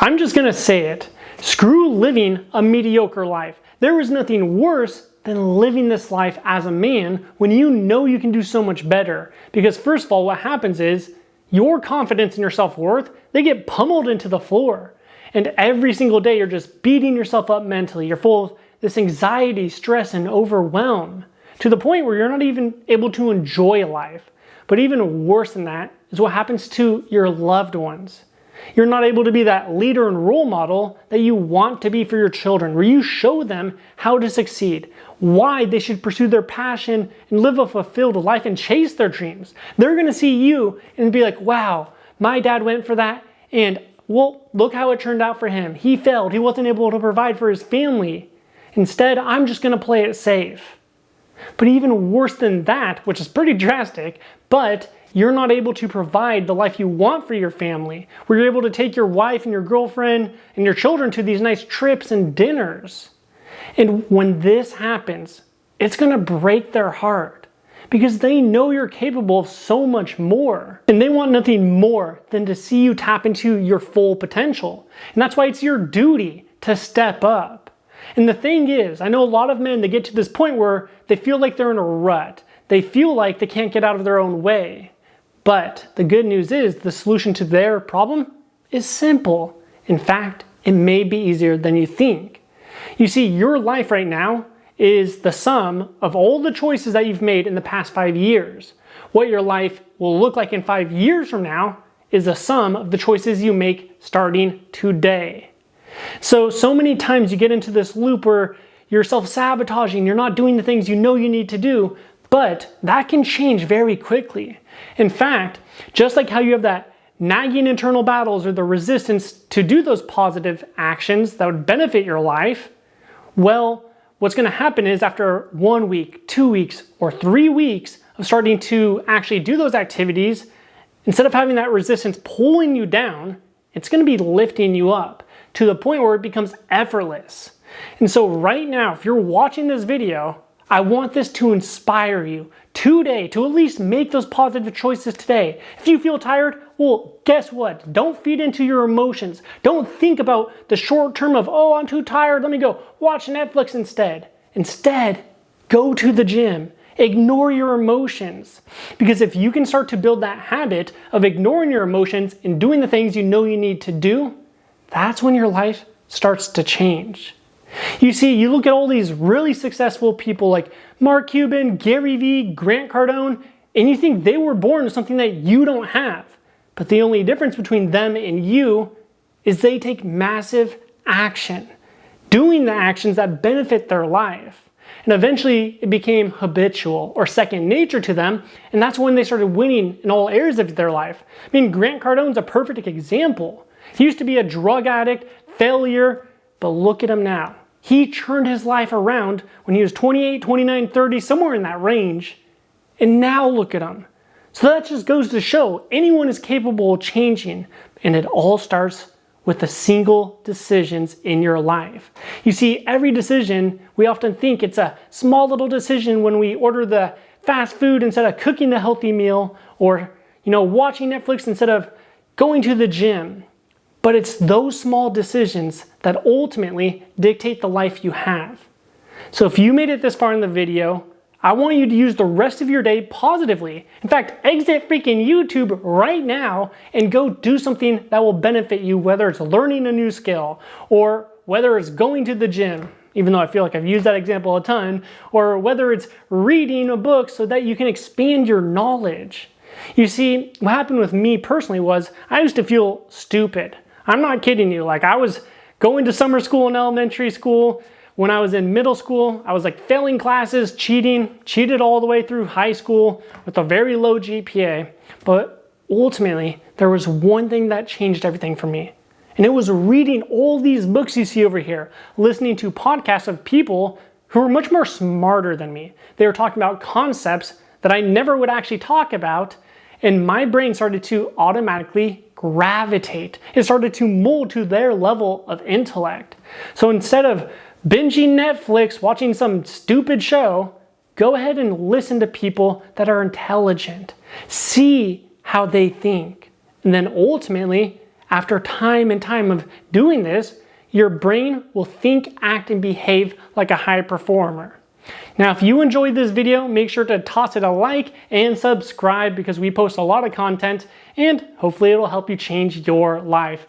I'm just gonna say it. Screw living a mediocre life. There is nothing worse than living this life as a man when you know you can do so much better. Because first of all, what happens is your confidence and your self-worth, they get pummeled into the floor. And every single day you're just beating yourself up mentally. You're full of this anxiety, stress, and overwhelm to the point where you're not even able to enjoy life. But even worse than that is what happens to your loved ones. You're not able to be that leader and role model that you want to be for your children, where you show them how to succeed, why they should pursue their passion and live a fulfilled life and chase their dreams. They're going to see you and be like, wow, my dad went for that, and well, look how it turned out for him. He failed. He wasn't able to provide for his family. Instead, I'm just going to play it safe. But even worse than that, which is pretty drastic, but you're not able to provide the life you want for your family, where you're able to take your wife and your girlfriend and your children to these nice trips and dinners. And when this happens, it's going to break their heart because they know you're capable of so much more. And they want nothing more than to see you tap into your full potential. And that's why it's your duty to step up. And the thing is, I know a lot of men, they get to this point where they feel like they're in a rut. They feel like they can't get out of their own way. But the good news is the solution to their problem is simple. In fact, it may be easier than you think. You see, your life right now is the sum of all the choices that you've made in the past 5 years. What your life will look like in 5 years from now is the sum of the choices you make starting today. So many times you get into this loop where you're self-sabotaging, you're not doing the things you know you need to do, but that can change very quickly. In fact, just like how you have that nagging internal battles or the resistance to do those positive actions that would benefit your life, well, what's going to happen is after 1 week, 2 weeks, or 3 weeks of starting to actually do those activities, instead of having that resistance pulling you down, it's going to be lifting you up to the point where it becomes effortless. And so right now, if you're watching this video, I want this to inspire you today to at least make those positive choices today. If you feel tired, well, guess what? Don't feed into your emotions. Don't think about the short term of, oh, I'm too tired, let me go watch Netflix instead. Instead, go to the gym. Ignore your emotions. Because if you can start to build that habit of ignoring your emotions and doing the things you know you need to do, that's when your life starts to change. You see, you look at all these really successful people like Mark Cuban, Gary Vee, Grant Cardone, and you think they were born with something that you don't have. But the only difference between them and you is they take massive action, doing the actions that benefit their life. And eventually it became habitual or second nature to them, and that's when they started winning in all areas of their life. I mean, Grant Cardone's a perfect example. He used to be a drug addict, failure, but look at him now. He turned his life around when he was 28, 29, 30, somewhere in that range. And now look at him. So that just goes to show anyone is capable of changing. And it all starts with the single decisions in your life. You see, every decision, we often think it's a small little decision when we order the fast food instead of cooking the healthy meal, or, watching Netflix instead of going to the gym. But it's those small decisions that ultimately dictate the life you have. So if you made it this far in the video, I want you to use the rest of your day positively. In fact, exit freaking YouTube right now and go do something that will benefit you, whether it's learning a new skill or whether it's going to the gym, even though I feel like I've used that example a ton, or whether it's reading a book so that you can expand your knowledge. You see, what happened with me personally was I used to feel stupid. I'm not kidding you. Like, I was going to summer school in elementary school. When I was in middle school, I was like failing classes, cheated all the way through high school with a very low GPA. But ultimately, there was one thing that changed everything for me. And it was reading all these books you see over here, listening to podcasts of people who were much more smarter than me. They were talking about concepts that I never would actually talk about. And my brain started to automatically gravitate. It started to mold to their level of intellect. So instead of binging Netflix, watching some stupid show, go ahead and listen to people that are intelligent. See how they think. And then ultimately, after time and time of doing this, your brain will think, act, and behave like a high performer. Now, if you enjoyed this video, make sure to toss it a like and subscribe because we post a lot of content and hopefully it'll help you change your life.